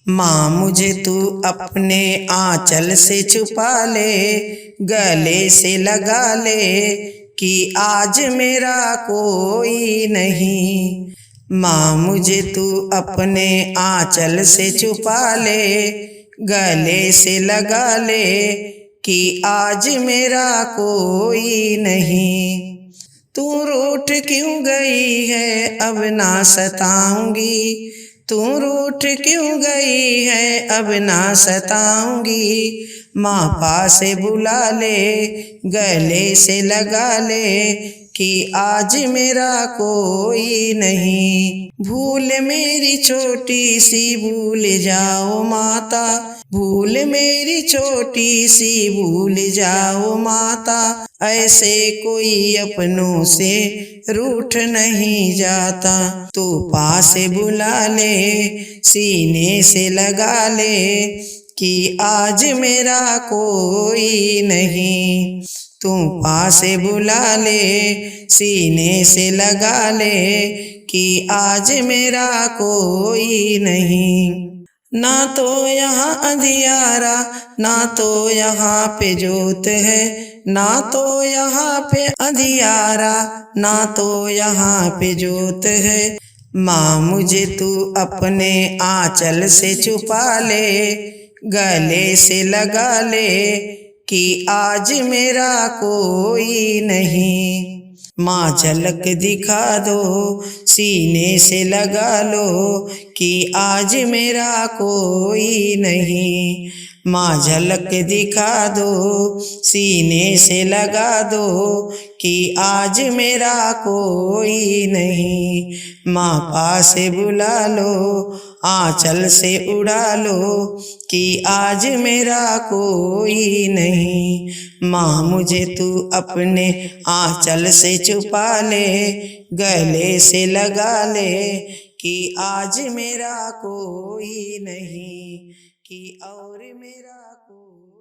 माँ मुझे तू अपने आंचल से छुपा ले, गले से लगा ले कि आज मेरा कोई नहीं। माँ मुझे तू अपने आंचल से छुपा ले, गले से लगा ले कि आज मेरा कोई नहीं। तू रूठ क्यों गई है अब ना सताऊंगी, तू रूठ क्यों गई है अब ना सताऊंगी। माँ पास बुला ले, गले से लगा ले कि आज मेरा कोई नहीं। भूल मेरी छोटी सी भूल जाओ माता, भूल मेरी छोटी सी भूल जाओ माता। ऐसे कोई अपनों से रूठ नहीं जाता। तू पास बुला ले, सीने से लगा ले कि आज मेरा कोई नहीं। तू पास बुला ले, सीने से लगा ले कि आज मेरा कोई नहीं। ना तो यहाँ अंधियारा, ना तो यहाँ पे जोत है, ना तो यहाँ पे अंधियारा, ना तो यहाँ पे जोत है। माँ मुझे तू अपने आंचल से छुपा ले, गले से लगा ले कि आज मेरा कोई नहीं। माँ झलक दिखा दो, सीने से लगा लो कि आज मेरा कोई नहीं। माँ झलक दिखा दो, सीने से लगा दो कि आज मेरा कोई नहीं। माँ पास बुला लो, आंचल से उड़ा लो कि आज मेरा कोई नहीं। माँ मुझे तू अपने आंचल से छुपा ले, गले से लगा ले कि आज मेरा कोई नहीं, कि और मेरा कोई